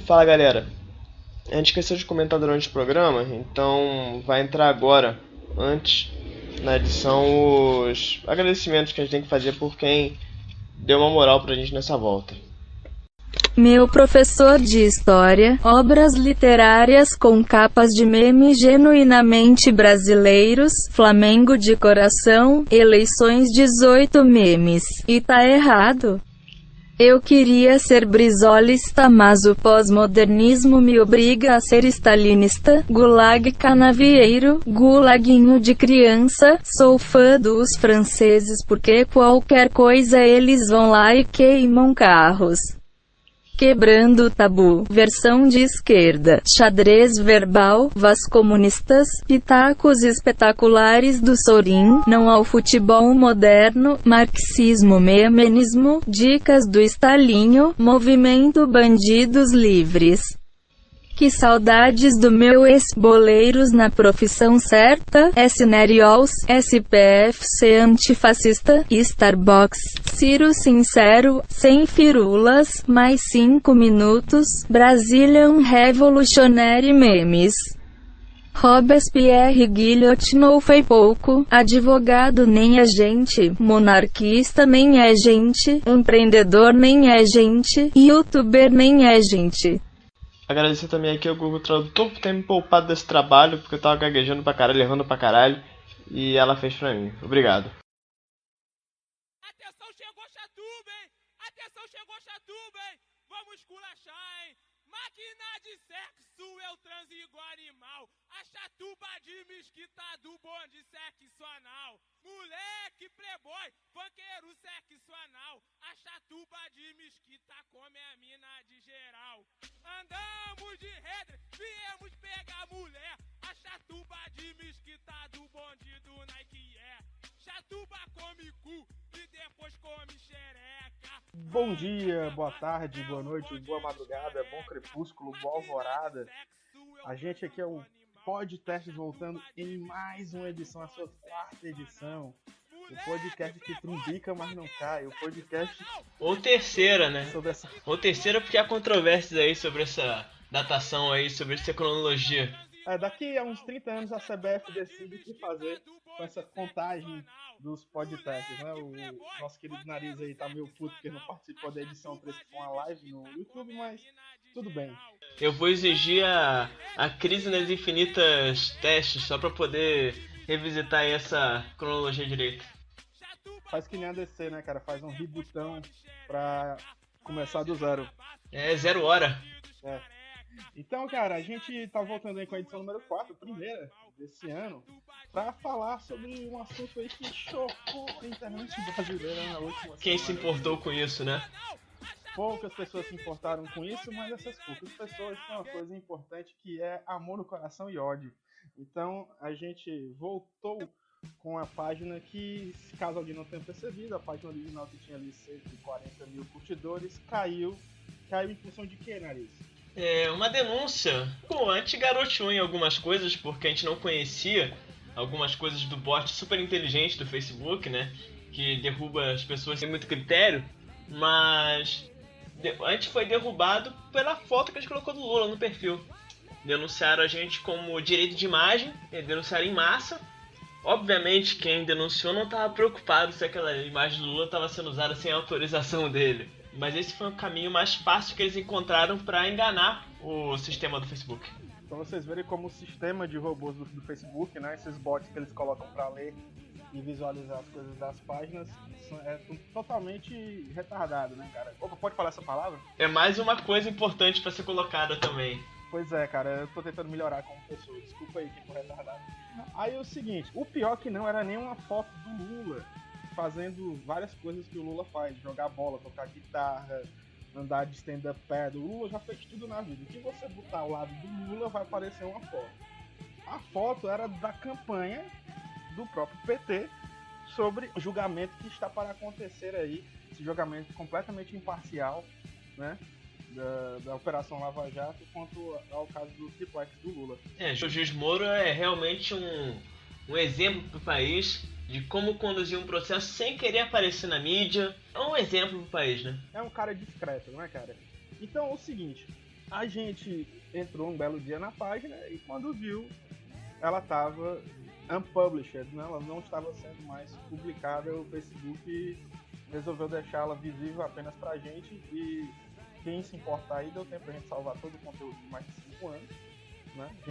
Fala galera, a gente esqueceu de comentar durante o programa, então vai entrar agora, antes, na edição, os agradecimentos que a gente tem que fazer por quem deu uma moral pra gente nessa volta. Meu professor de história, obras literárias com capas de memes genuinamente brasileiros, Flamengo de coração, eleições 18 memes. E tá errado. Eu queria ser brizolista, mas o pós-modernismo me obriga a ser stalinista, gulag canavieiro, gulaguinho de criança. Sou fã dos franceses porque qualquer coisa eles vão lá e queimam carros. Quebrando o tabu, versão de esquerda, xadrez verbal, vascomunistas, pitacos espetaculares do Sorin, não ao futebol moderno, marxismo memenismo, dicas do Stalinho, movimento bandidos livres. Que saudades do meu ex-boleiros na profissão certa, S-Neriols, SPFC antifascista, Starbucks, Ciro sincero, sem firulas, mais 5 minutos, Brazilian Revolutionary memes. Robespierre guilhotinou foi pouco, advogado nem é gente, monarquista nem é gente, empreendedor nem é gente, youtuber nem é gente. Agradecer também aqui ao Google Tradutor por ter me poupado desse trabalho, porque eu tava gaguejando pra caralho, errando pra caralho, e ela fez pra mim. Obrigado. Atenção, chegou Chatuba, hein? Atenção, chegou Chatuba, hein? Vamos esculachar, hein? Máquina de sexo, eu transo igual animal. A chatuba de mesquita do bonde sexo anal. Moleque playboy, funkeiro sexo anal. A chatuba de mesquita come a mina de geral. Andamos de redre, viemos pegar mulher. A chatuba de mesquita do bonde do Nike é. Chatuba come cu e depois come xereca. Bom dia, boa tarde, boa noite, boa madrugada, bom crepúsculo, boa alvorada. A gente aqui é o podcast voltando em mais uma edição, a sua quarta edição. O podcast que trumbica, mas não cai. O podcast... Ou terceira, né? sobre essa... Ou terceira porque há controvérsias aí sobre essa datação aí, sobre essa cronologia. Daqui a uns 30 anos a CBF decide o que fazer com essa contagem dos podcasts, né? O nosso querido Nariz aí tá meio puto porque não participou da edição 3, que foi uma live no YouTube, mas tudo bem. Eu vou exigir a crise nas infinitas testes só pra poder revisitar aí essa cronologia direita. Faz que nem a DC, né, cara? Faz um rebootão pra começar do zero. É 0 hora. É. Então, cara, a gente tá voltando aí com a edição número 4, primeira desse ano, pra falar sobre um assunto aí que chocou a internet brasileira na última Quem se semana. importou com isso, né? Poucas pessoas se importaram com isso, mas essas poucas pessoas têm uma coisa importante que é amor no coração e ódio. Então, a gente voltou com a página que, caso alguém não tenha percebido, a página original que tinha ali 140 mil curtidores, caiu em função de quê, Nariz? É uma denúncia. Pô, a gente garoteou em algumas coisas porque a gente não conhecia algumas coisas do bot super inteligente do Facebook, né? Que derruba as pessoas sem muito critério. Mas a gente foi derrubado pela foto que a gente colocou do Lula no perfil. Denunciaram a gente como direito de imagem, denunciaram em massa. Obviamente quem denunciou não estava preocupado se aquela imagem do Lula estava sendo usada sem autorização dele. Mas esse foi o caminho mais fácil que eles encontraram para enganar o sistema do Facebook. Então vocês verem como o sistema de robôs do Facebook, né, esses bots que eles colocam para ler e visualizar as coisas das páginas, é totalmente retardado, né, cara? Opa, pode falar essa palavra? É mais uma coisa importante para ser colocada também. Pois é, cara, eu tô tentando melhorar como pessoa, desculpa aí quem for retardado. Aí é o seguinte, o pior que não era nem uma foto do Lula fazendo várias coisas que o Lula faz, jogar bola, tocar guitarra, andar de stand-up paddle. O Lula já fez tudo na vida. O que você botar ao lado do Lula vai aparecer uma foto. A foto era da campanha do próprio PT sobre o julgamento que está para acontecer aí, esse julgamento completamente imparcial, né, da Operação Lava Jato quanto ao caso do triplex do Lula. O juiz Moro é realmente um exemplo para o país de como conduzir um processo sem querer aparecer na mídia. É um exemplo pro país, né? É um cara discreto, né, cara? Então é o seguinte, A gente entrou um belo dia na página e quando viu, ela estava unpublished, né? Ela não estava sendo mais publicada. O Facebook resolveu deixá-la visível apenas pra gente e quem se importar aí, deu tempo pra gente salvar todo o conteúdo de mais de 5 anos, né? A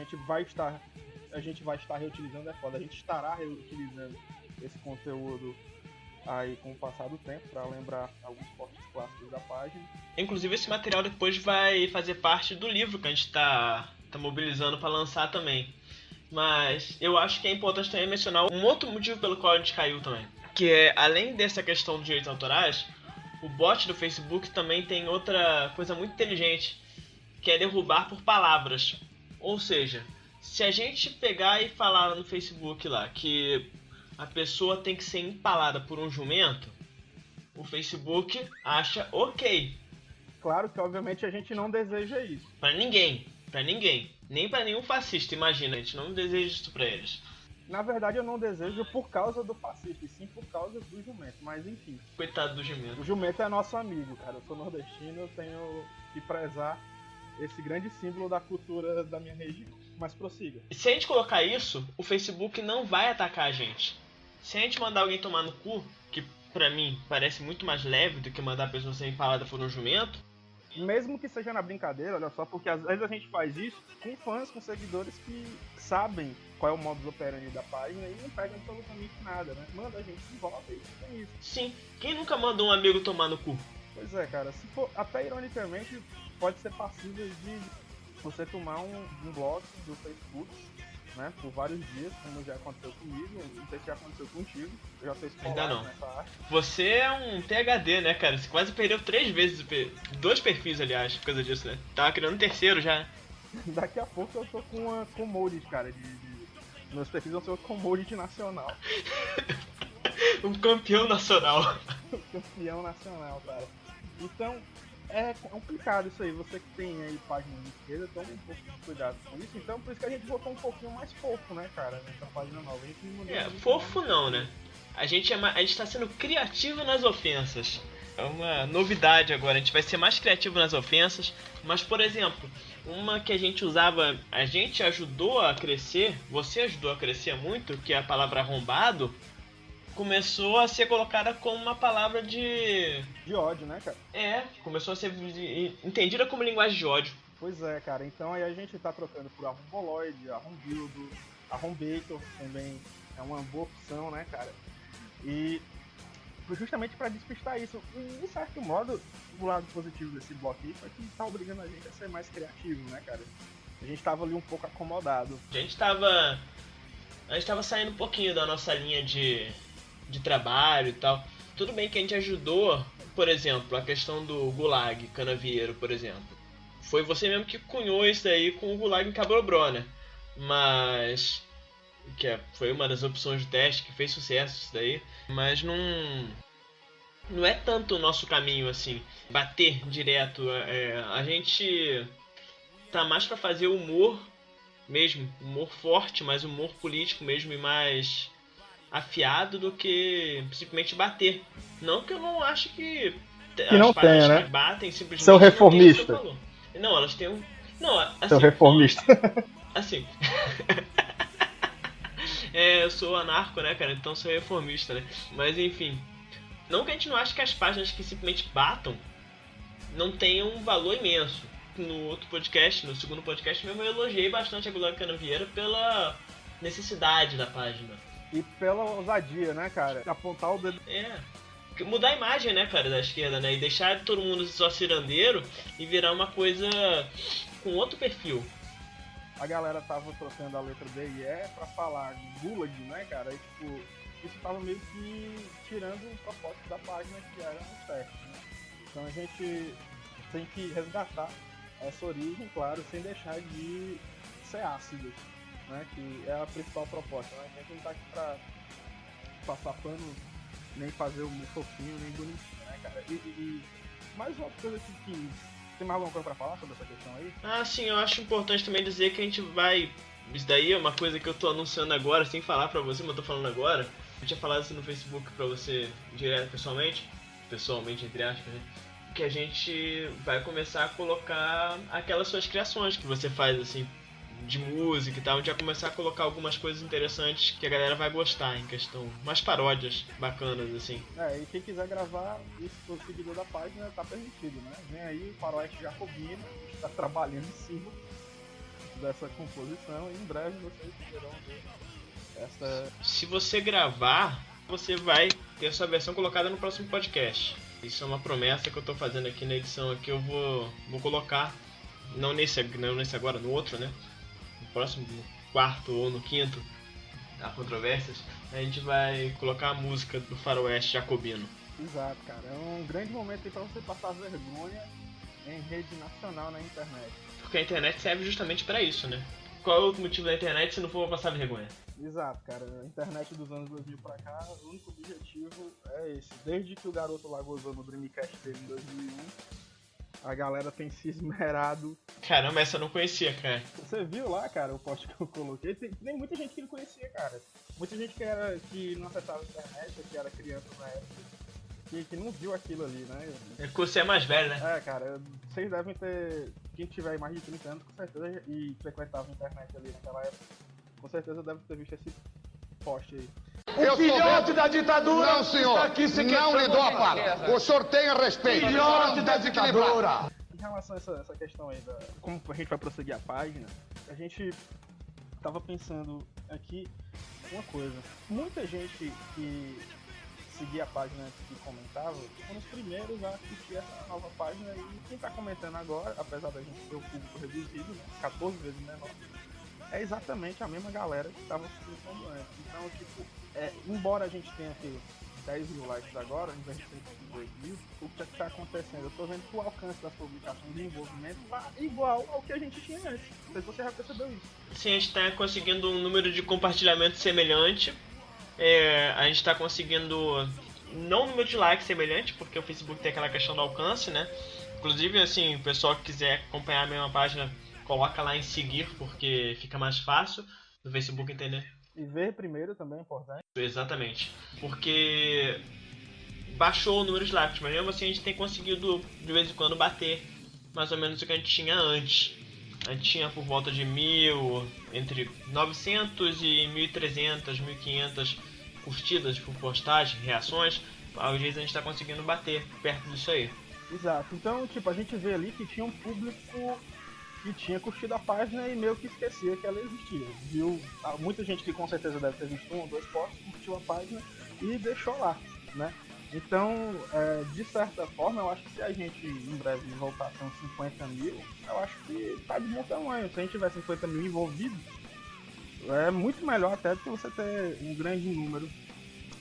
gente vai estar reutilizando, é foda, a gente estará reutilizando esse conteúdo aí com o passar do tempo para lembrar alguns cortes clássicos da página. Inclusive esse material depois vai fazer parte do livro que a gente tá mobilizando para lançar também. Mas eu acho que é importante também mencionar um outro motivo pelo qual a gente caiu também. Que é, além dessa questão dos direitos autorais, o bot do Facebook também tem outra coisa muito inteligente, que é derrubar por palavras. Ou seja, se a gente pegar e falar no Facebook lá que a pessoa tem que ser empalada por um jumento, o Facebook acha ok. Claro que obviamente a gente não deseja isso. Pra ninguém. Nem pra nenhum fascista, imagina, a gente não deseja isso pra eles. Na verdade eu não desejo por causa do fascista, e sim por causa do jumento, mas enfim. Coitado do jumento. O jumento é nosso amigo, cara. Eu sou nordestino, eu tenho que prezar esse grande símbolo da cultura da minha região. Mas prossiga. Se a gente colocar isso, o Facebook não vai atacar a gente. Se a gente mandar alguém tomar no cu, que pra mim parece muito mais leve do que mandar a pessoa ser empalada por um jumento. Mesmo que seja na brincadeira, olha só, porque às vezes a gente faz isso com fãs, com seguidores que sabem qual é o modus operandi da página e não pegam absolutamente nada, né? Manda a gente de volta e tem isso. Sim, quem nunca mandou um amigo tomar no cu? Pois é, cara, se for, até ironicamente, pode ser passível de você tomar um bloco do Facebook, né, por vários dias, como já aconteceu comigo, não sei se já aconteceu contigo, eu já tô Ainda não. nessa arte. Você é um PhD, né, cara? Você quase perdeu 3 vezes, 2 perfis, aliás, por causa disso, né? Tava criando um terceiro já. Daqui a pouco eu tô com uma commodity, cara, meus perfis vão ser uma commodity nacional. Um campeão nacional. Campeão nacional, cara. Então, é complicado isso aí. Você que tem aí página de esquerda, toma um pouco de cuidado com isso. Então, por isso que a gente botou um pouquinho mais fofo, né, cara, nessa página nova. Fofo não, né? A gente tá sendo criativo nas ofensas. É uma novidade agora. A gente vai ser mais criativo nas ofensas. Mas, por exemplo, uma que a gente usava, a gente ajudou a crescer, você ajudou a crescer muito, que é a palavra arrombado, começou a ser colocada como uma palavra de ódio, né, cara? É, começou a ser entendida como linguagem de ódio. Pois é, cara. Então aí a gente tá trocando por arromboloide, arrombildo, arrombator também é uma boa opção, né, cara? E justamente pra despistar isso. E, de certo modo, o lado positivo desse bloco aí foi que tá obrigando a gente a ser mais criativo, né, cara? A gente tava ali um pouco acomodado. A gente tava saindo um pouquinho da nossa linha de trabalho e tal. Tudo bem que a gente ajudou, por exemplo, a questão do Gulag Canavieiro, por exemplo. Foi você mesmo que cunhou isso daí com o Gulag em Cabrobró, né? Mas foi uma das opções de teste que fez sucesso isso daí. Mas não é tanto o nosso caminho assim, bater direto. A gente tá mais pra fazer humor mesmo, humor forte, mas humor político mesmo e mais afiado do que simplesmente bater. Não que eu não acho que as não páginas tenha, né? que batem simplesmente Seu reformista. não tem o seu valor. Não, elas têm um... Não, assim... Seu reformista. Assim... eu sou anarco, né, cara? Então sou reformista, né? Mas enfim... Não que a gente não ache que as páginas que simplesmente batam não tenham um valor imenso. No outro podcast, no segundo podcast mesmo, eu elogiei bastante a Gulag Canavieira pela necessidade da página. E pela ousadia, né, cara? Apontar o dedo. Mudar a imagem, né, cara, da esquerda, né? E deixar todo mundo só cirandeiro e virar uma coisa com outro perfil. A galera tava trocando a letra D e E pra falar Gulag, né, cara? E, tipo, isso tava meio que tirando o propósito da página que era no certo, né? Então a gente tem que resgatar essa origem, claro, sem deixar de ser ácido, né? Que é a principal proposta, né? A gente não tá aqui pra passar pano, nem fazer o fofinho, nem bonitinho, né, cara? E mais uma coisa que tem mais alguma coisa pra falar sobre essa questão aí? Ah, sim, eu acho importante também dizer que a gente vai... Isso daí é uma coisa que eu tô anunciando agora, sem falar pra você, mas eu tô falando agora. Eu tinha falado isso no Facebook pra você direto, pessoalmente, entre aspas, né? que a gente vai começar a colocar aquelas suas criações que você faz, assim, de música e tal. A gente vai começar a colocar algumas coisas interessantes que a galera vai gostar em questão. Umas paródias bacanas, assim. E quem quiser gravar, isso for seguidor da página, tá permitido, né? Vem aí o Faroeste Jacobino, tá trabalhando em cima dessa composição e em breve vocês poderão ver essa... Se você gravar, você vai ter sua versão colocada no próximo podcast. Isso é uma promessa que eu tô fazendo aqui na edição aqui, eu vou colocar, não nesse agora, no outro, né? No próximo, no quarto ou no quinto, há controvérsias, a gente vai colocar a música do Faroeste Jacobino. Exato, cara. É um grande momento aí pra você passar vergonha em rede nacional na internet. Porque a internet serve justamente pra isso, né? Qual é o outro motivo da internet se não for passar vergonha? Exato, cara. A internet dos anos 2000 pra cá, o único objetivo é esse. Desde que o Garoto lá gozou no Dreamcast dele em 2001, a galera tem se esmerado. Caramba, essa eu não conhecia, cara. Você viu lá, cara, o post que eu coloquei? Tem muita gente que não conhecia, cara. Muita gente que não acessava a internet, que era criança na época, que não viu aquilo ali, né? É que você é mais velho, né? Cara, vocês devem ter... Quem tiver mais de 30 anos, com certeza, e frequentava a internet ali naquela época, com certeza deve ter visto esse post aí. O filhote da ditadura. Não, senhor. Está aqui se não lhe dou a palavra. O senhor tenha respeito. Filhote da ditadura. Em relação a essa questão aí, como a gente vai prosseguir a página, a gente tava pensando aqui uma coisa. Muita gente que seguia a página antes que comentava foram os primeiros a assistir essa nova página, e quem tá comentando agora, apesar da gente ter o público reduzido, né, 14 vezes menor, é exatamente a mesma galera que estava comentando antes. Então, tipo, embora a gente tenha aqui 10 mil likes agora, em vez de 102 mil, o que está acontecendo? Eu tô vendo que o alcance das publicações de envolvimento tá igual ao que a gente tinha antes. Não sei se você já percebeu isso. Sim, a gente está conseguindo um número de compartilhamento semelhante. A gente está conseguindo não um número de likes semelhante, porque o Facebook tem aquela questão do alcance, né? Inclusive, assim, o pessoal que quiser acompanhar a mesma página, coloca lá em seguir, porque fica mais fácil no Facebook entender. E ver primeiro também é importante. Exatamente. Porque baixou o número de likes, mas mesmo assim a gente tem conseguido de vez em quando bater mais ou menos o que a gente tinha antes. A gente tinha por volta de 1000, entre 900 e 1300, 1500 curtidas por postagem, reações. Às vezes a gente está conseguindo bater perto disso aí. Exato. Então, tipo, a gente vê ali que tinha um público que tinha curtido a página e meio que esquecia que ela existia. Viu? Muita gente que com certeza deve ter visto 1 ou 2 posts, curtiu a página e deixou lá, né? Então, de certa forma, eu acho que se a gente em breve voltar a ter uns 50 mil, eu acho que tá de bom tamanho. Se a gente tiver 50 mil envolvidos, é muito melhor até do que você ter um grande número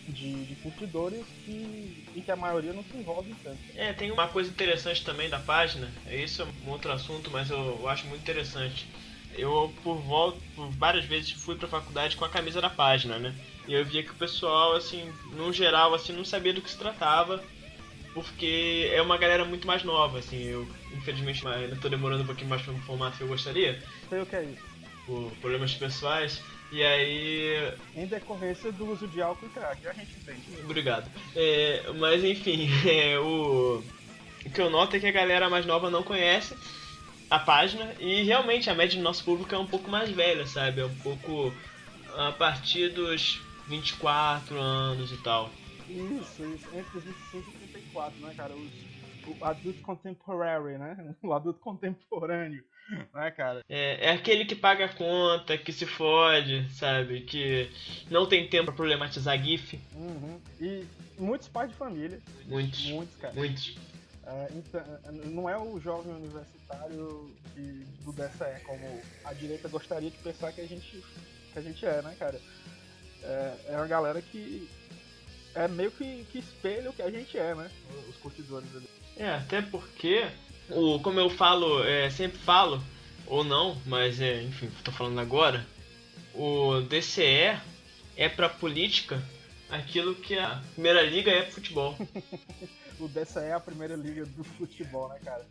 de curtidores e que a maioria não se envolve tanto. Tem uma coisa interessante também da página, isso é um outro assunto, mas eu acho muito interessante. Eu, por várias vezes, fui pra faculdade com a camisa da página, né? E eu via que o pessoal, assim, no geral, assim, não sabia do que se tratava, porque é uma galera muito mais nova, assim. Eu, infelizmente, ainda tô demorando um pouquinho mais para me formar que eu gostaria. Sei o que é isso. Por problemas pessoais. E aí... Em decorrência do uso de álcool e crack, a gente entende. Obrigado. Mas, enfim, o que eu noto é que a galera mais nova não conhece a página, e realmente a média do nosso público é um pouco mais velha, sabe? É um pouco a partir dos 24 anos e tal. Isso, entre os 25 e 34, né, cara? O adulto contemporary, né? O adulto contemporâneo, né, cara? É aquele que paga a conta, que se fode, sabe? Que não tem tempo pra problematizar GIF. Uhum. E muitos pais de família. Muitos, cara. Muitos. Então, não é o jovem universitário do DCE, como a direita gostaria de pensar que a gente é, né, cara? É uma galera que é meio que espelha o que a gente é, né? Os curtidores ali. Até porque, como eu falo, sempre falo, ou não, mas enfim, tô falando agora, o DCE é pra política aquilo que a primeira liga é pro futebol. O DCE é a primeira liga do futebol, né, cara?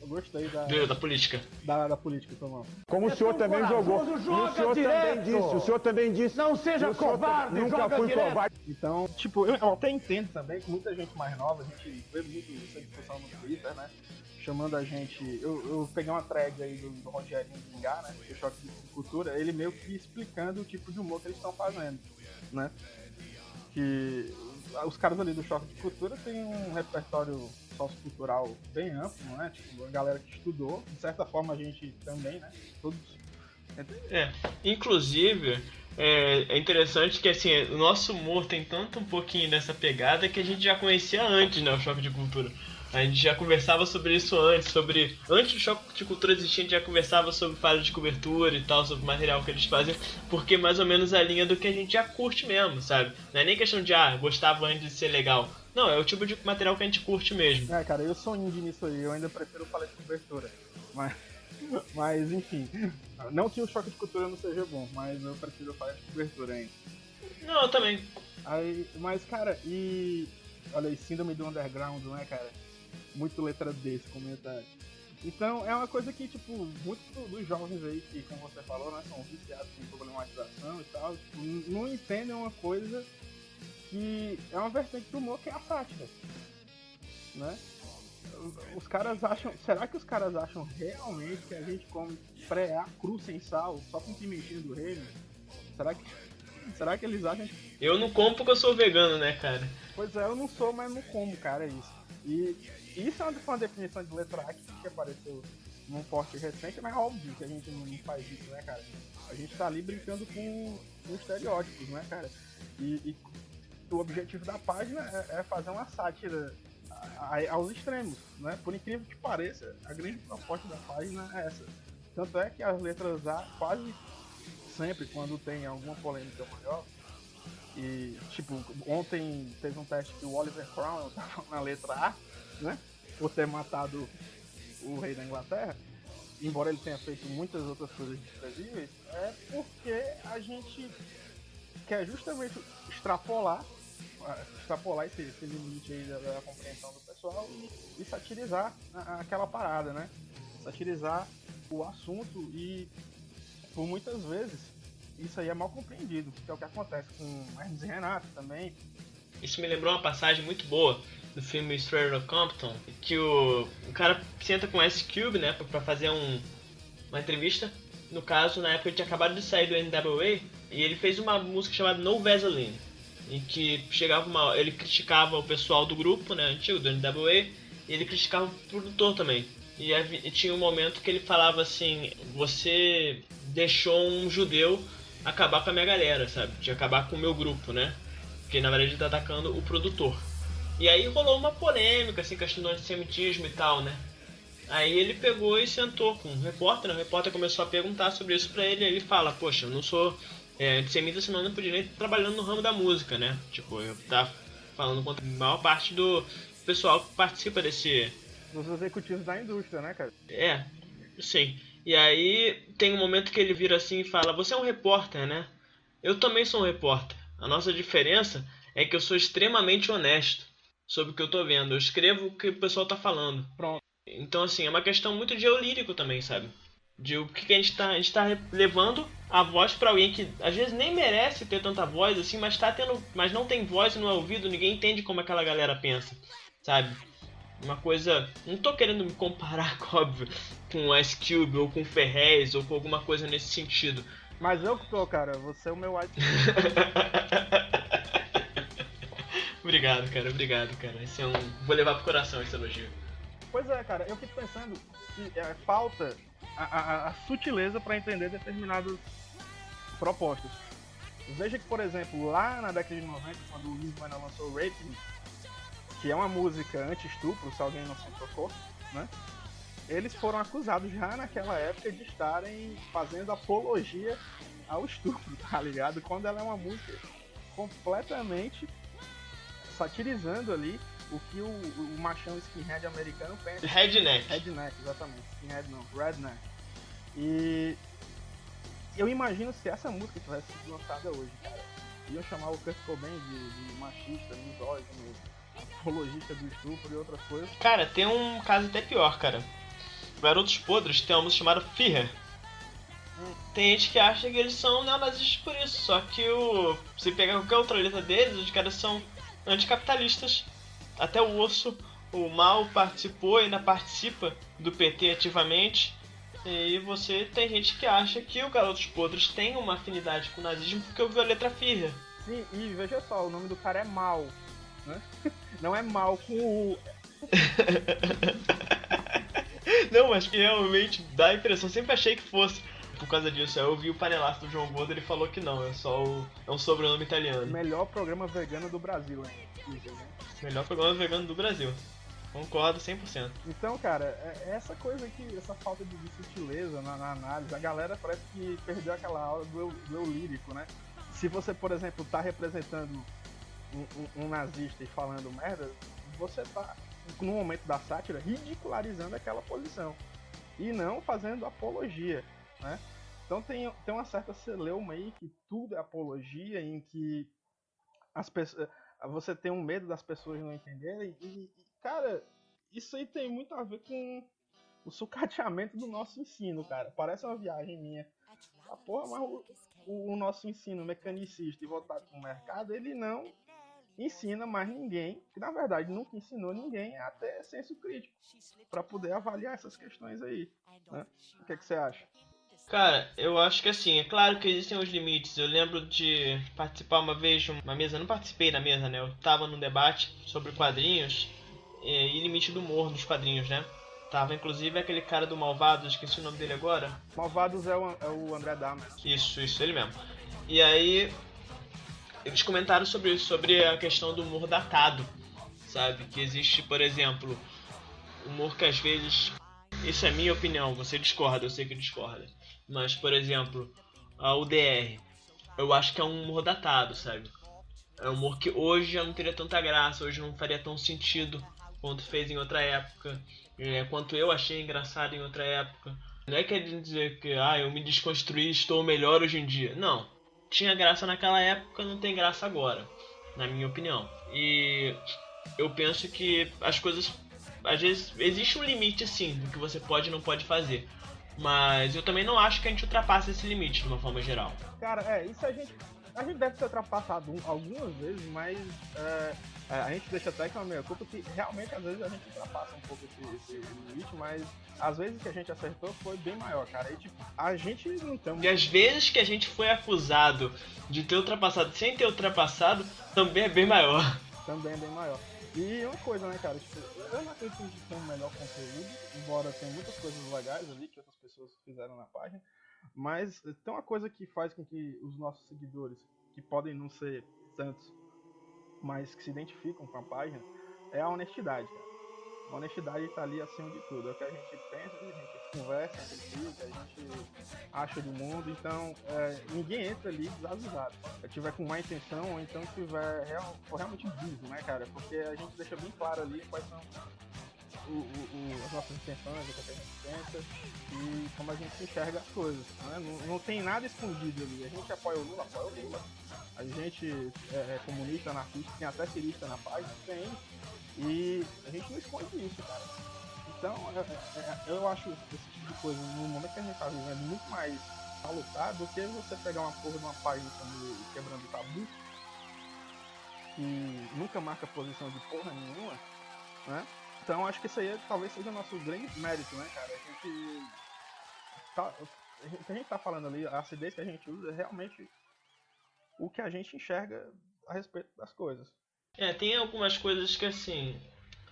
Eu gostei Da política. Da política, Tomão. Como o senhor também jogou. E o senhor também disse. Não seja covarde, nunca fui covarde. Então, tipo, eu até entendo também que muita gente mais nova, a gente vê muito essa discussão no Twitter, né? Chamando a gente. Eu peguei uma thread aí do Rogerinho Vingar, né? Do Choque de Cultura, ele meio que explicando o tipo de humor que eles estão fazendo, né? Que os caras ali do Choque de Cultura têm um repertório sociocultural bem amplo, né? Tipo, a galera que estudou, de certa forma a gente também, né? Todos. Inclusive, é interessante que assim, o nosso humor tem tanto um pouquinho dessa pegada que a gente já conhecia antes, né? O Choque de Cultura. A gente já conversava sobre isso antes do Choque de Cultura existir, a gente já conversava sobre falha de cobertura e tal, sobre o material que eles fazem, porque é mais ou menos a linha do que a gente já curte mesmo, sabe? Não é nem questão de, gostava antes de ser legal. Não, é o tipo de material que a gente curte mesmo. Cara, eu sou indie nisso aí, eu ainda prefiro falha de cobertura. Mas enfim, não que o Choque de Cultura não seja bom, mas eu prefiro falha de cobertura ainda. Não, eu também. Mas, cara, olha aí, Síndrome do Underground, né, cara? Muito letra D esse comentário. Então é uma coisa que, tipo, muitos dos jovens aí que, como você falou, né, são viciados em problematização e tal, tipo, não entendem uma coisa que é uma vertente do humor, que é a sátira, né? Os caras acham, será que os caras acham realmente que a gente come preá cru sem sal, só com pimentinho do reino? Será que eles acham que... Eu não como porque eu sou vegano, né, cara? Pois é, eu não sou, mas não como, cara, é isso. E isso é uma definição de letra A que apareceu num post recente, mas é óbvio que a gente não faz isso, né, cara? A gente tá ali brincando com estereótipos, né, cara? E o objetivo da página é fazer uma sátira aos extremos, né? Por incrível que pareça, a grande proposta da página é essa. Tanto é que as letras A quase sempre, quando tem alguma polêmica maior, e tipo, ontem teve um teste que o Oliver Cromwell tava na letra A, né? Por ter matado o rei da Inglaterra, embora ele tenha feito muitas outras coisas desprezíveis, é porque a gente quer justamente extrapolar esse limite aí da compreensão do pessoal e satirizar aquela parada, né? Satirizar o assunto e, por muitas vezes, isso aí é mal compreendido, que é o que acontece com Hermes e Renato também. Isso me lembrou uma passagem muito boa do filme Straight Outta Compton, que o cara senta com o Ice Cube, né, pra fazer uma entrevista. No caso, na época ele tinha acabado de sair do NWA e ele fez uma música chamada No Vaseline, em que ele criticava o pessoal do grupo, né, antigo do NWA, e ele criticava o produtor também. E tinha um momento que ele falava assim: você deixou um judeu acabar com a minha galera, sabe? De acabar com o meu grupo, né? Porque na verdade ele tá atacando o produtor. E aí rolou uma polêmica, assim, questão do antissemitismo e tal, né? Aí ele pegou e sentou com um repórter, né? O repórter começou a perguntar sobre isso pra ele, e ele fala: poxa, eu não sou antissemita, senão eu não podia nem estar trabalhando no ramo da música, né? Tipo, eu tava falando contra a maior parte do pessoal que participa desse... Dos executivos da indústria, né, cara? Sim. E aí tem um momento que ele vira assim e fala: você é um repórter, né? Eu também sou um repórter. A nossa diferença é que eu sou extremamente honesto sobre o que eu tô vendo. Eu escrevo o que o pessoal tá falando. Pronto. Então, assim, é uma questão muito de eu lírico também, sabe? De o que a gente tá levando a voz pra alguém que às vezes nem merece ter tanta voz, assim, mas não tem voz e não é ouvido, ninguém entende como aquela galera pensa, sabe? Uma coisa... Não tô querendo me comparar, óbvio, com o Ice Cube ou com o Ferrez ou com alguma coisa nesse sentido. Mas eu que tô, cara. Você é o meu Ice Cube. Obrigado, cara. Esse vou levar pro coração esse elogio. Pois é, cara. Eu fico pensando que falta a sutileza pra entender determinadas propostas. Veja que, por exemplo, lá na década de 90, quando o Nirvana lançou o Rape Me, que é uma música anti-estupro, se alguém não se tocou, né? Eles foram acusados já naquela época de estarem fazendo apologia ao estupro, tá ligado? Quando ela é uma música completamente satirizando ali o que o machão skinhead americano pensa. Redneck, exatamente. Skinhead não, redneck. E eu imagino se essa música tivesse sido lançada hoje, cara, iam chamar o Kurt Cobain de machista, misógino, apologista do estupro e outras coisas. Cara, tem um caso até pior, cara. Garotos Podres tem uma música chamada Führer. Tem gente que acha que eles são neonazistas por isso, só que se pegar qualquer outra letra deles, os caras são anticapitalistas. Até o osso, o Mao participou e ainda participa do PT ativamente. E você tem gente que acha que o Garotos Podres tem uma afinidade com o nazismo porque ouviu a letra Führer. Sim, e veja só, o nome do cara é Mao, né? Não é Mal com o... Não, mas que realmente dá a impressão, sempre achei que fosse por causa disso. Aí eu vi o panelaço do João Gordo, ele falou que não, é um sobrenome italiano. Melhor programa vegano do Brasil, hein? Melhor programa vegano do Brasil. Concordo 100%. Então, cara, essa coisa aqui, essa falta de sutileza na análise, a galera parece que perdeu aquela aula do eu lírico, né? Se você, por exemplo, tá representando um nazista e falando merda, você tá, no momento da sátira, ridicularizando aquela posição e não fazendo apologia, né? Então tem uma certa celeuma aí que tudo é apologia, em que as pessoas, você tem um medo das pessoas não entenderem e, cara, isso aí tem muito a ver com o sucateamento do nosso ensino, cara. Parece uma viagem minha. Porra, mas o nosso ensino mecanicista e voltado para o mercado, ele não ensina mais ninguém, que na verdade nunca ensinou ninguém a ter senso crítico para poder avaliar essas questões aí, né? O que você acha? Cara, eu acho que assim, é claro que existem os limites. Eu lembro de participar uma vez de uma mesa, não participei da mesa, né? Eu tava num debate sobre quadrinhos e limite do humor dos quadrinhos, né? Tava inclusive aquele cara do Malvados, esqueci o nome dele agora. Malvados é o André Dahmer. Isso, ele mesmo. E aí, eles comentaram sobre a questão do humor datado, sabe? Que existe, por exemplo, humor que às vezes... Isso é minha opinião, você discorda, eu sei que discorda. Mas, por exemplo, a UDR, eu acho que é um humor datado, sabe? É um humor que hoje já não teria tanta graça, hoje não faria tão sentido quanto fez em outra época, quanto eu achei engraçado em outra época. Não é quer dizer que eu me desconstruí e estou melhor hoje em dia. Não. Tinha graça naquela época, não tem graça agora, na minha opinião. E eu penso que as coisas... Às vezes existe um limite, sim, do que você pode e não pode fazer. Mas eu também não acho que a gente ultrapassa esse limite, de uma forma geral. Cara, isso a gente deve ter ultrapassado algumas vezes, mas a gente deixa até que é uma meia culpa que realmente às vezes a gente ultrapassa um pouco esse limite, mas às vezes que a gente acertou foi bem maior, cara. E tipo, a gente não tem... E às vezes que a gente foi acusado de ter ultrapassado sem ter ultrapassado, também é bem maior. Também é bem maior. E uma coisa, né, cara, tipo, eu não acredito que tem um melhor conteúdo, embora tenha muitas coisas legais ali que outras pessoas fizeram na página, mas tem uma coisa que faz com que os nossos seguidores, que podem não ser tantos, mas que se identificam com a página, é a honestidade, cara. A honestidade tá ali acima de tudo, é o que a gente pensa, a gente conversa, critica, a gente acha do mundo, então ninguém entra ali desavisado. Se tiver com má intenção ou então tiver realmente burro, né, cara? Porque a gente deixa bem claro ali quais são as nossas intenções, o que a gente pensa e como a gente enxerga as coisas, né? Não tem nada escondido ali. A gente apoia o Lula. A gente é comunista, anarquista, tem até cirista na página, tem. E a gente não esconde isso, cara. Então, eu acho esse tipo de coisa, no momento que a gente tá vivendo, muito mais salutar do que você pegar uma porra de uma página como Quebrando o Tabu, que nunca marca posição de porra nenhuma, né? Então, acho que isso aí talvez seja o nosso grande mérito, né, cara? O que a gente tá falando ali, a acidez que a gente usa é realmente o que a gente enxerga a respeito das coisas. Tem algumas coisas que assim,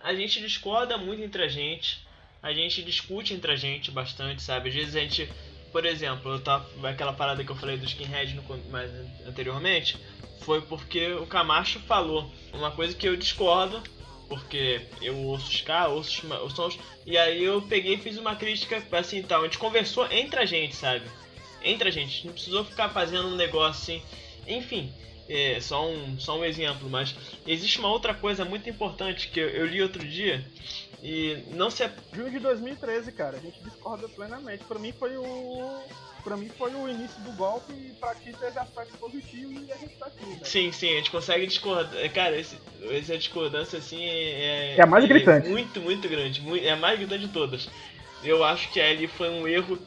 a gente discorda muito entre a gente discute entre a gente bastante, sabe? Às vezes a gente, por exemplo, aquela parada que eu falei do skinhead mais anteriormente, foi porque o Camacho falou uma coisa que eu discordo, porque eu ouço ska, ouço os sons, e aí eu peguei e fiz uma crítica assim, então, a gente conversou entre a gente, sabe? Entre a gente não precisou ficar fazendo um negócio assim, enfim. Só um exemplo, mas existe uma outra coisa muito importante que eu li outro dia e não se... Junho de 2013, cara, a gente discorda plenamente. Pra mim foi o início do golpe e pra ti teve aspecto positivo e a gente tá aqui, né? Sim, a gente consegue discordar. Cara, essa discordância assim é a mais gritante. Muito, muito grande. É a mais gritante de todas. Eu acho que ali foi um erro.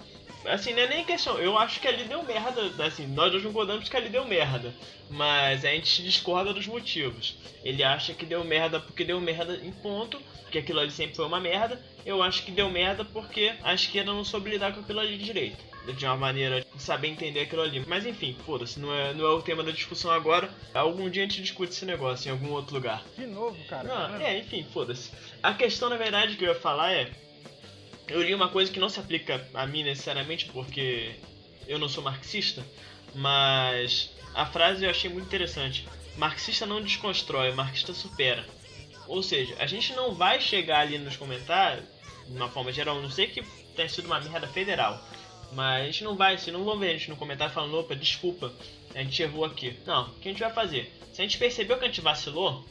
Assim, não é nem questão. Eu acho que ali deu merda. Assim, nós dois concordamos que ali deu merda. Mas a gente discorda dos motivos. Ele acha que deu merda porque deu merda em ponto. Que aquilo ali sempre foi uma merda. Eu acho que deu merda porque a esquerda não soube lidar com aquilo ali direito. De uma maneira de saber entender aquilo ali. Mas enfim, foda-se, não é o tema da discussão agora. Algum dia a gente discute esse negócio em algum outro lugar. De novo, cara. Não, enfim, foda-se. A questão, na verdade, que eu ia falar é... Eu li uma coisa que não se aplica a mim necessariamente, porque eu não sou marxista, mas a frase eu achei muito interessante. Marxista não desconstrói, marxista supera. Ou seja, a gente não vai chegar ali nos comentários, de uma forma geral, não sei que tenha sido uma merda federal, mas a gente não vai, não vão ver a gente no comentário falando, opa, desculpa, a gente errou aqui. Não, o que a gente vai fazer? Se a gente percebeu que a gente vacilou,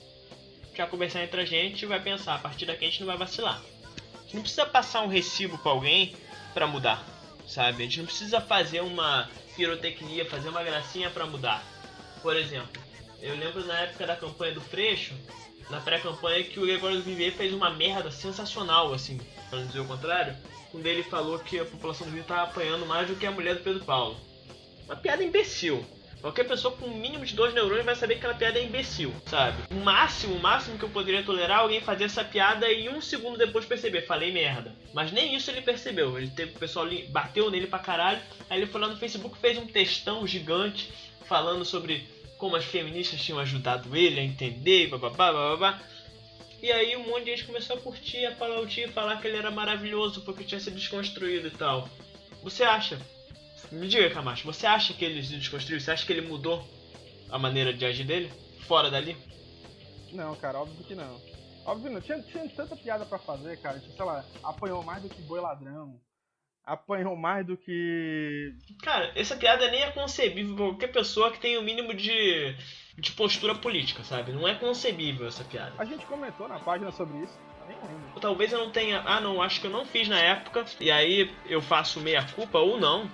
a gente vai conversar entre a gente e vai pensar, a partir daqui a gente não vai vacilar. A gente não precisa passar um recibo pra alguém pra mudar, sabe? A gente não precisa fazer uma pirotecnia, fazer uma gracinha pra mudar. Por exemplo, eu lembro na época da campanha do Freixo, na pré-campanha, que o Gregório do Vivier fez uma merda sensacional, assim, pra não dizer o contrário, quando ele falou que a população do Rio tava apanhando mais do que a mulher do Pedro Paulo. Uma piada imbecil. Qualquer pessoa com um mínimo de 2 neurônios vai saber que aquela piada é imbecil, sabe? O máximo que eu poderia tolerar alguém fazer essa piada e 1 segundo depois perceber, falei merda. Mas nem isso ele percebeu, o pessoal bateu nele pra caralho, aí ele foi lá no Facebook, fez um textão gigante falando sobre como as feministas tinham ajudado ele a entender, bababá. E aí um monte de gente começou a curtir, aplaudir, falar que ele era maravilhoso porque tinha sido desconstruído e tal. Você acha? Me diga, Camacho, você acha que ele se desconstruiu? Você acha que ele mudou a maneira de agir dele? Fora dali? Não, cara, óbvio que não. Óbvio que não. Tinha tanta piada pra fazer, cara. Sei lá, apanhou mais do que boi ladrão. Apanhou mais do que... Cara, essa piada nem é concebível pra qualquer pessoa que tenha o mínimo de postura política, sabe? Não é concebível essa piada. A gente comentou na página sobre isso. Eu nem lembro. Talvez eu não tenha... Ah, não, acho que eu não fiz na época. E aí eu faço meia-culpa ou não.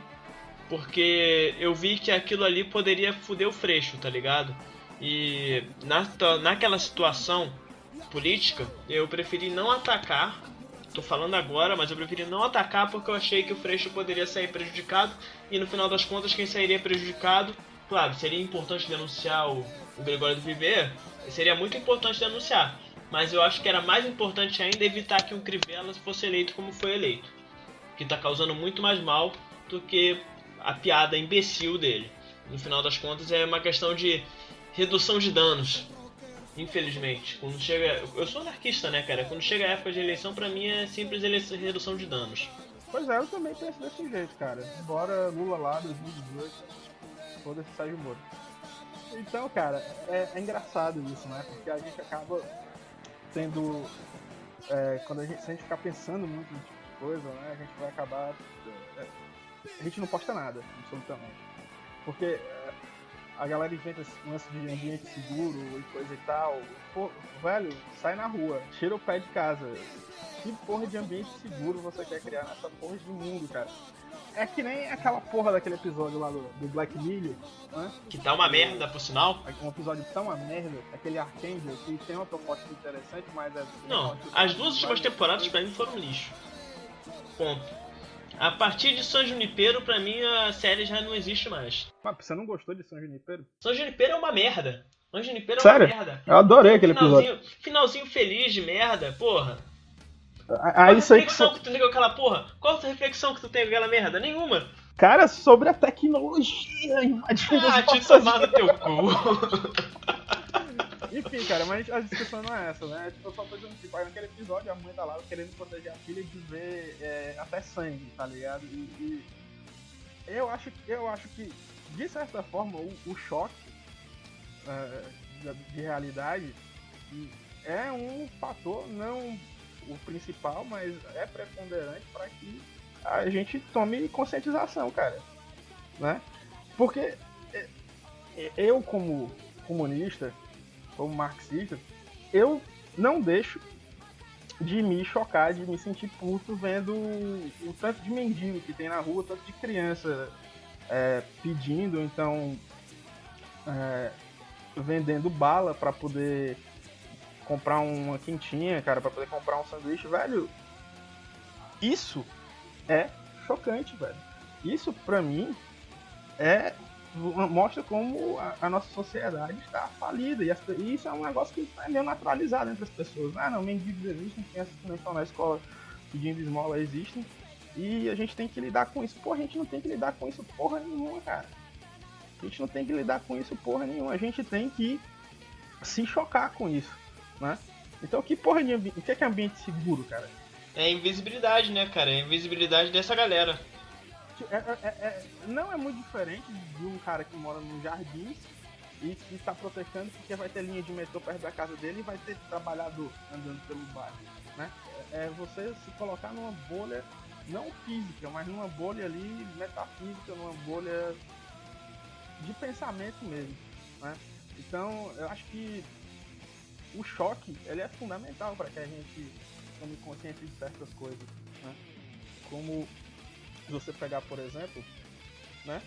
Porque eu vi que aquilo ali poderia foder o Freixo, tá ligado? E naquela situação política, eu preferi não atacar. Tô falando agora, mas eu preferi não atacar porque eu achei que o Freixo poderia sair prejudicado. E no final das contas, quem sairia prejudicado... Claro, seria importante denunciar o Gregório do Vivier. Seria muito importante denunciar. Mas eu acho que era mais importante ainda evitar que um Crivella fosse eleito como foi eleito. Que tá causando muito mais mal do que a piada imbecil dele. No final das contas é uma questão de redução de danos. Infelizmente, quando chega... Eu sou anarquista, né, cara? Quando chega a época de eleição, pra mim é simples redução de danos. Pois é, eu também penso desse jeito, cara. Embora Lula lá, 2018, foda-se Sérgio Moro. Então, cara, é engraçado isso, né? Porque a gente acaba tendo... se a gente ficar pensando muito nesse tipo de coisa, né? A gente vai acabar... A gente não posta nada, absolutamente. Porque a galera inventa esse lance de ambiente seguro e coisa e tal. Pô, velho, sai na rua, tira o pé de casa. Que porra de ambiente seguro você quer criar nessa porra de mundo, cara? É que nem aquela porra daquele episódio lá do Black Mirror, né? Que tá uma merda, por sinal. Um episódio tão uma merda, aquele Archangel, que tem uma proposta interessante, mas... Não, as 2 últimas temporadas pra mim foram lixo. Ponto. A partir de San Junipero, pra mim, a série já não existe mais. Mas você não gostou de San Junipero? San Junipero é uma merda. San Junipero é Sério? uma merda. Eu adorei aquele episódio. Finalzinho feliz de merda, porha. Aí isso aí reflexão que tu tem com aquela porra? Qual a tua reflexão que tu tem com aquela merda? Nenhuma. Cara, sobre a tecnologia invadindo Ah, as te nossas tomar no teu cu. Enfim, cara, mas a discussão não é essa, né? Eu só tô dizendo que naquele episódio a mãe tá lá querendo proteger a filha de ver até sangue, tá ligado? E eu acho que, de certa forma, o choque de realidade é um fator, não o principal, mas é preponderante para que a gente tome conscientização, cara, né? Porque eu, como comunista, como marxista, eu não deixo de me chocar, de me sentir puto vendo o tanto de mendigo que tem na rua, o tanto de criança pedindo, então vendendo bala para poder comprar uma quentinha, cara, para poder comprar um sanduíche, velho. Isso é chocante, velho. Isso, pra mim, mostra como a nossa sociedade está falida. E isso é um negócio que é meio naturalizado entre as pessoas. Ah, não, mendigos existem, crianças que não estão na escola pedindo esmola existem. E a gente tem que lidar com isso. Pô, a gente não tem que lidar com isso porra nenhuma, cara. A gente não tem que lidar com isso porra nenhuma. A gente tem que se chocar com isso, né? Então, que porra de ambiente... O que é ambiente seguro, cara? É a invisibilidade, né, cara? É a invisibilidade dessa galera. Não é muito diferente de um cara que mora num jardim e que está protestando porque vai ter linha de metrô perto da casa dele e vai ter trabalhador andando pelo bairro, né? É você se colocar numa bolha, não física, mas numa bolha ali metafísica, numa bolha de pensamento mesmo, né? Então, eu acho que o choque, ele é fundamental para que a gente tome consciência de certas coisas, né? Como você pegar, por exemplo, né,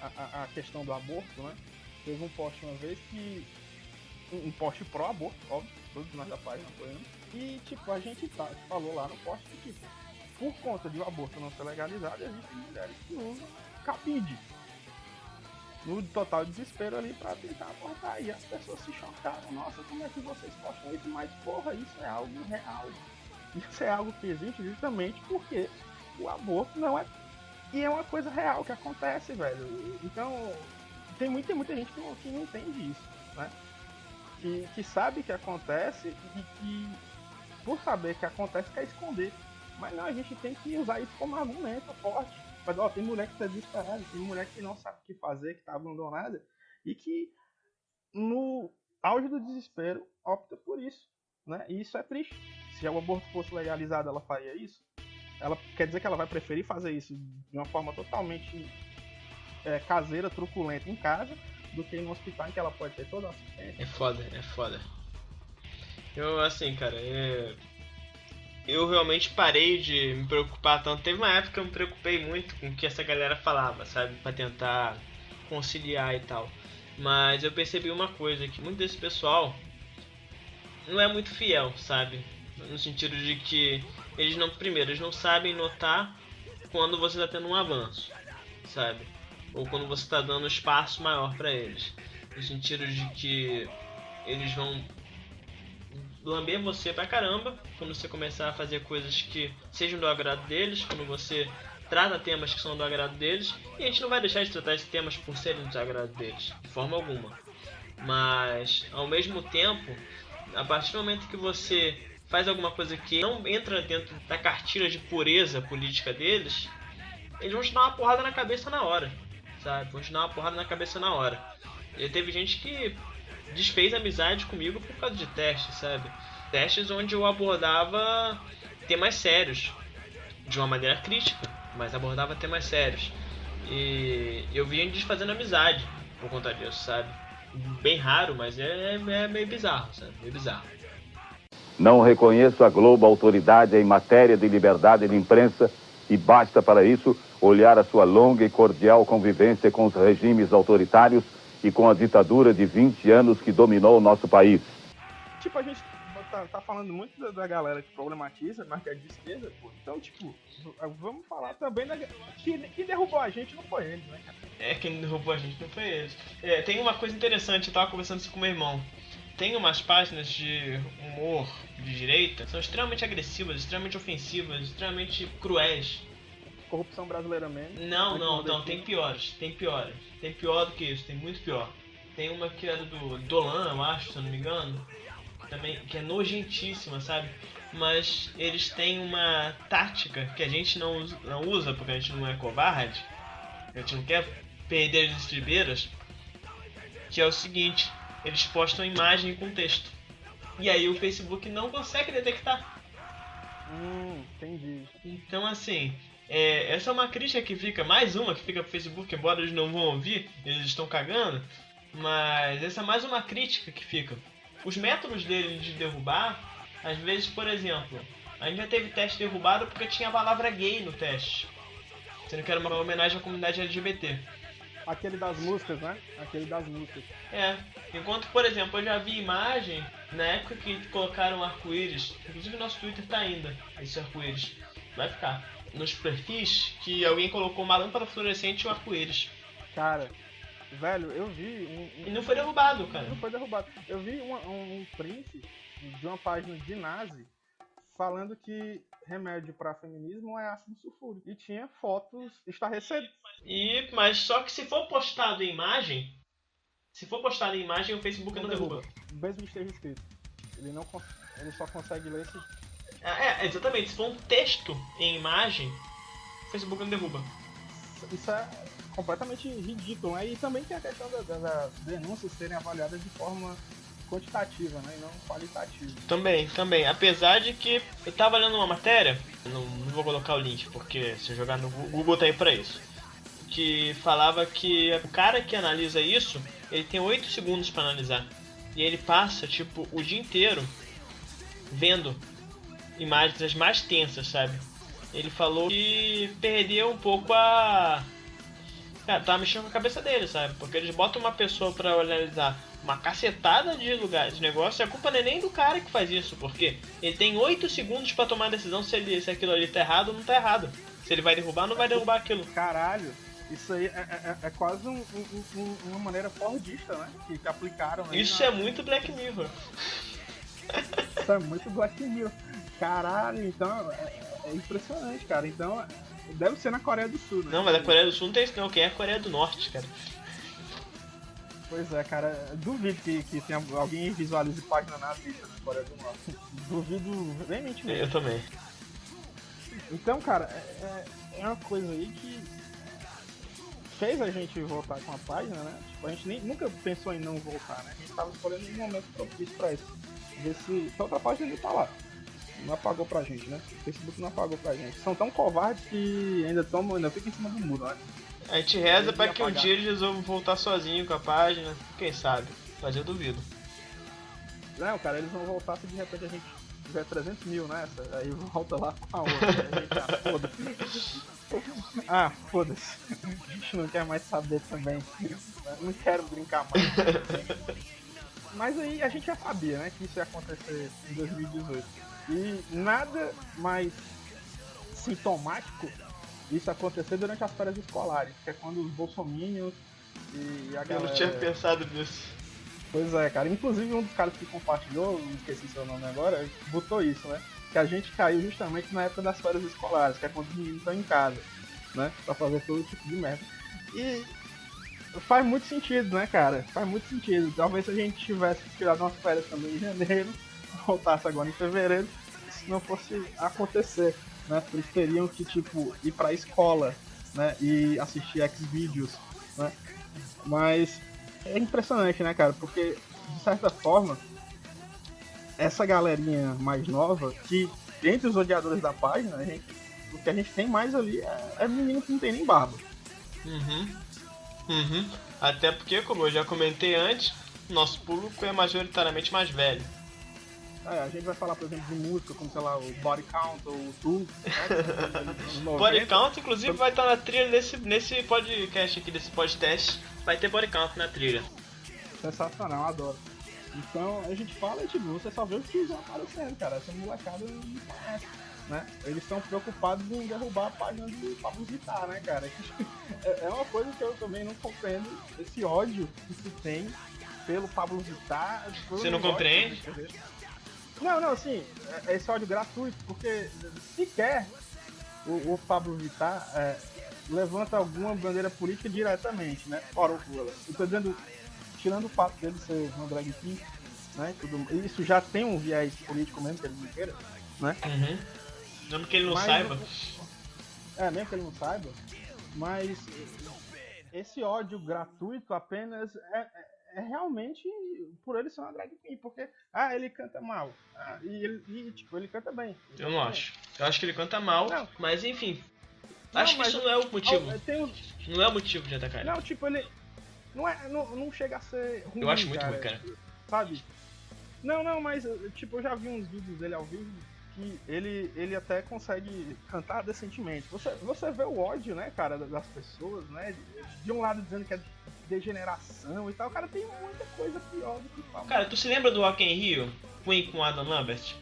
a questão do aborto, né? Teve um post uma vez que... Um post pró-aborto, óbvio, todos nós da página apoiando. E, tipo, a gente falou lá no post que, tipo, por conta de o aborto não ser legalizado, existem mulheres que usam cabide. No total desespero ali pra tentar abortar. E as pessoas se chocaram. Nossa, como é que vocês postam isso? Mas, porra, isso é algo real. Isso é algo que existe justamente porque o aborto não é... E é uma coisa real que acontece, velho. Então, tem muita gente que não entende isso, né? Que sabe que acontece e que, por saber que acontece, quer esconder. Mas não, a gente tem que usar isso como argumento forte. Mas, ó, tem mulher que tá desesperada, tem mulher que não sabe o que fazer, que tá abandonada, e que, no auge do desespero, opta por isso, né? E isso é triste. Se o aborto fosse legalizado, ela faria isso? Ela quer dizer que ela vai preferir fazer isso de uma forma totalmente caseira, truculenta em casa, do que no hospital em que ela pode ter toda a assistência. É foda. Eu, assim, cara, eu realmente parei de me preocupar tanto. Teve uma época que eu me preocupei muito com o que essa galera falava, sabe? Pra tentar conciliar e tal. Mas eu percebi uma coisa, que muito desse pessoal não é muito fiel, sabe? No sentido de que eles não sabem notar quando você tá tendo um avanço, sabe? Ou quando você tá dando espaço maior pra eles. No sentido de que eles vão lamber você pra caramba quando você começar a fazer coisas que sejam do agrado deles, quando você trata temas que são do agrado deles, e a gente não vai deixar de tratar esses temas por serem do agrado deles, de forma alguma. Mas, ao mesmo tempo, a partir do momento que você faz alguma coisa que não entra dentro da cartilha de pureza política deles, eles vão te dar uma porrada na cabeça na hora, sabe? Vão te dar uma porrada na cabeça na hora. E teve gente que desfez amizade comigo por causa de testes, sabe? Testes onde eu abordava temas sérios, de uma maneira crítica, mas abordava temas sérios. E eu vi eles fazendo amizade por conta disso, sabe? Bem raro, mas é meio bizarro, sabe? Meio bizarro. Não reconheço a Globo autoridade em matéria de liberdade de imprensa e basta para isso olhar a sua longa e cordial convivência com os regimes autoritários e com a ditadura de 20 anos que dominou o nosso país. Tipo, a gente tá falando muito da galera que problematiza, mas que é de esquerda, pô. Então, tipo, vamos falar também da... Que derrubou a gente não foi eles, né, cara? Quem derrubou a gente não foi eles. Tem uma coisa interessante, eu tava conversando isso com meu irmão. Tem umas páginas de humor de direita que são extremamente agressivas, extremamente ofensivas, extremamente cruéis. Corrupção brasileira mesmo. Não, tem piores. Tem pior do que isso, tem muito pior. Tem uma que era do Dolan, eu acho, se eu não me engano. Também, que é nojentíssima, sabe? Mas eles têm uma tática que a gente não usa porque a gente não é covarde. A gente não quer perder as estribeiras. Que é o seguinte, eles postam imagem com texto. E aí o Facebook não consegue detectar. Entendi. Então assim, essa é uma crítica que fica, mais uma que fica pro Facebook, embora eles não vão ouvir, eles estão cagando. Mas essa é mais uma crítica que fica. Os métodos dele de derrubar, às vezes, por exemplo, a gente já teve teste derrubado porque tinha a palavra gay no teste. Sendo que era uma homenagem à comunidade LGBT. Aquele das músicas, né? Aquele das músicas. Enquanto, por exemplo, eu já vi imagem na época que colocaram arco-íris. Inclusive nosso Twitter tá ainda, esse arco-íris. Vai ficar. nos perfis que alguém colocou uma lâmpada fluorescente e um arco-íris. Cara, velho, eu vi E não foi derrubado, cara. Não foi derrubado. Eu vi um print de uma página de nazi falando que remédio pra feminismo é ácido sulfúrico. E tinha fotos estarrecedoras. Mas só que se for postado em imagem, o Facebook não derruba. Mesmo que esteja escrito. Ele só consegue ler se... Exatamente. Se for um texto em imagem, o Facebook não derruba. Isso é completamente ridículo, né? E também tem a questão das denúncias serem avaliadas de forma quantitativa, né? E não qualitativa. Também. Apesar de que eu tava lendo uma matéria, não vou colocar o link, porque se eu jogar no Google tá aí pra isso, que falava que o cara que analisa isso, ele tem 8 segundos pra analisar. E ele passa, tipo, o dia inteiro vendo imagens as mais tensas, sabe? Ele falou que perdeu um pouco a... Cara, tava mexendo com a cabeça dele, sabe? Porque eles botam uma pessoa pra analisar uma cacetada de lugares, de negócio, e a culpa não é nem do cara que faz isso, porque ele tem 8 segundos pra tomar a decisão se aquilo ali tá errado ou não tá errado. Se ele vai derrubar ou não vai derrubar aquilo. Caralho, isso aí é quase uma maneira fordista, né? Que aplicaram aí. Isso é muito Black Mirror. Isso é muito Black Mirror. Caralho, então é impressionante, cara. Então deve ser na Coreia do Sul, né? Não, mas a Coreia do Sul não tem isso não, quem é a Coreia do Norte, cara. Pois é, cara, duvido que tenha alguém visualize página nazista na Coreia do Norte. Duvido veementemente mesmo. Eu também. Então, cara, é uma coisa aí que fez a gente voltar com a página, né? Tipo, a gente nunca pensou em não voltar, né? A gente tava escolhendo um momento propício pra isso. Ver se outra página ainda tá lá. Não apagou pra gente, né? O Facebook não apagou pra gente. São tão covardes que ainda ficam em cima do muro, né? A gente reza pra que um dia eles resolvam voltar sozinho com a página. Quem sabe? Mas eu duvido. Não, cara, eles vão voltar se de repente a gente tiver 300 mil nessa. Aí volta lá com a outra. Aí a gente, foda-se. A gente não quer mais saber também. Não quero brincar mais. Mas aí a gente já sabia, né, que isso ia acontecer em 2018. E nada mais sintomático isso acontecer durante as férias escolares, que é quando os bolsominions e a galera... Eu não tinha pensado nisso. Pois é, cara. Inclusive um dos caras que compartilhou, não esqueci seu nome agora, botou isso, né? Que a gente caiu justamente na época das férias escolares, que é quando os meninos estão em casa, né? Pra fazer todo tipo de merda. E faz muito sentido, né, cara? Faz muito sentido. Talvez se a gente tivesse tirado umas férias também em janeiro, voltasse agora em fevereiro, isso não fosse acontecer, né? Eles teriam que, tipo, ir pra escola, né? E assistir Xvideos, né? Mas é impressionante, né, cara? Porque, de certa forma, essa galerinha mais nova, que entre os odiadores da página, o que a gente tem mais ali é menino que não tem nem barba. Até porque, como eu já comentei antes, nosso público é majoritariamente mais velho. A gente vai falar, por exemplo, de música, como, sei lá, o Body Count ou o Tool, né? Body Count, inclusive, vai estar na trilha nesse podcast aqui, desse podcast. Vai ter Body Count na trilha. Sensacional, adoro. Então, a gente fala e, tipo, você só vê os tios aparecendo, cara. Essa molecada não conhece, né? Eles estão preocupados em derrubar a página do Pablo Vittar, né, cara? É uma coisa que eu também não compreendo, esse ódio que se tem pelo Pablo Vittar. Você não compreende? Não, assim, esse ódio gratuito, porque sequer o Pablo Vittar levanta alguma bandeira política diretamente, né? Fora o Lula. Eu tô dizendo, tirando o fato dele ser uma drag queen, né? Isso já tem um viés político mesmo, que ele não queira, né? Mesmo que ele não saiba. Mesmo que ele não saiba, mas esse ódio gratuito apenas é realmente por ele ser uma drag queen, porque ele canta mal, tipo, ele canta bem. Eu não acho. Eu acho que ele canta mal, não. Mas enfim. Acho que isso não é o motivo. Não é o motivo de atacar ele. Não, tipo, ele não chega a ser ruim. Eu acho muito ruim, cara. Sabe? Não, mas tipo, eu já vi uns vídeos dele ao vivo que ele até consegue cantar decentemente. Você vê o ódio, né, cara, das pessoas, né? De um lado dizendo que é degeneração e tal. O cara tem muita coisa pior do que fala. Cara, tu se lembra do Rock in Rio? Queen com Adam Lambert?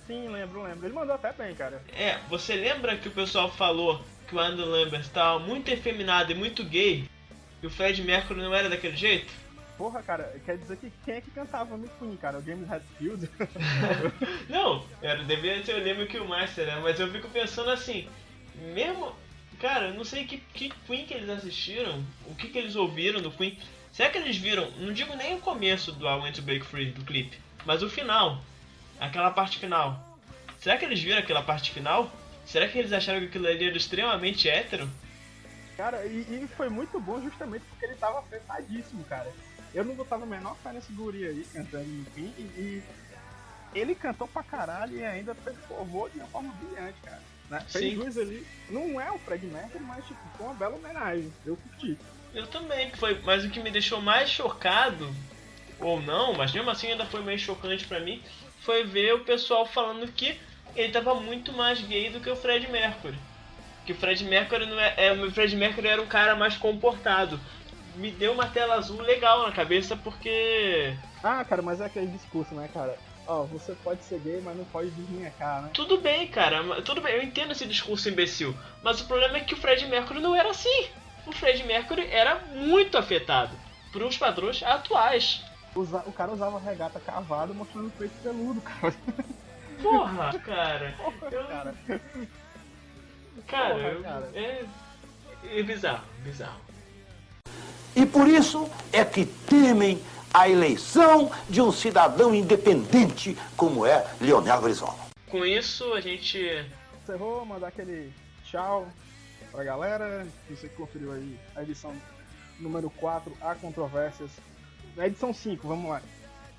Sim, lembro. Ele mandou até bem, cara. Você lembra que o pessoal falou que o Adam Lambert estava muito efeminado e muito gay? E o Fred Mercury não era daquele jeito? Porra, cara, quer dizer que quem é que cantava no Queen, cara? O James Hetfield? Não, devia ser o Lemmy Kilmister, né? Mas eu fico pensando assim, mesmo... Cara, eu não sei que Queen que eles assistiram, o que eles ouviram do Queen. Será que eles viram, não digo nem o começo do I Want to Break Free, do clipe, mas o final, aquela parte final. Será que eles viram aquela parte final? Será que eles acharam que aquilo ali era extremamente hétero? Cara, e foi muito bom justamente porque ele tava afetadíssimo, cara. Eu não botava a menor fé nesse guri aí cantando no Queen e ele cantou pra caralho e ainda performou de uma forma brilhante, cara. Né? Fez luz ali. Não é o Fred Mercury, mas tipo, foi uma bela homenagem. Eu curti. Eu também, mas o que me deixou mais chocado, ou não, mas mesmo assim ainda foi meio chocante pra mim, foi ver o pessoal falando que ele tava muito mais gay do que o Fred Mercury. Que o Fred Mercury o Fred Mercury era um cara mais comportado. Me deu uma tela azul legal na cabeça porque... Ah, cara, mas é aquele discurso, né, cara? Ó, você pode ser gay, mas não pode desminhacar, né? Tudo bem, cara, tudo bem, eu entendo esse discurso imbecil. Mas o problema é que o Fred Mercury não era assim. O Fred Mercury era muito afetado por uns padrões atuais. O cara usava regata cavado mostrando o peito peludo, cara. Porra, cara. Cara. Cara, é bizarro. E por isso é que temem a eleição de um cidadão independente como é Leonel Brizola. Com isso, a gente... Encerrou, mandar aquele tchau pra galera. Você que conferiu aí a edição número 4, Há Controvérsias. Na edição 5, vamos lá.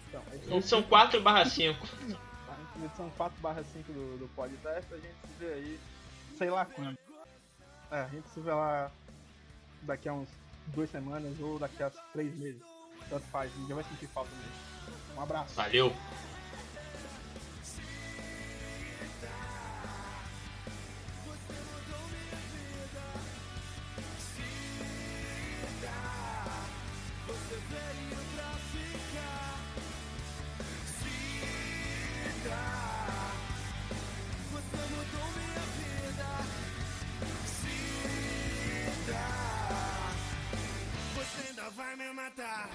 Então, edição 4/5. Edição 4/5 do podcast, a gente se vê aí, sei lá quando. A gente se vê lá daqui a uns 2 semanas ou daqui a 3 meses. Tanto faz, ninguém vai sentir falta mesmo. Um abraço. Valeu. Vai me matar.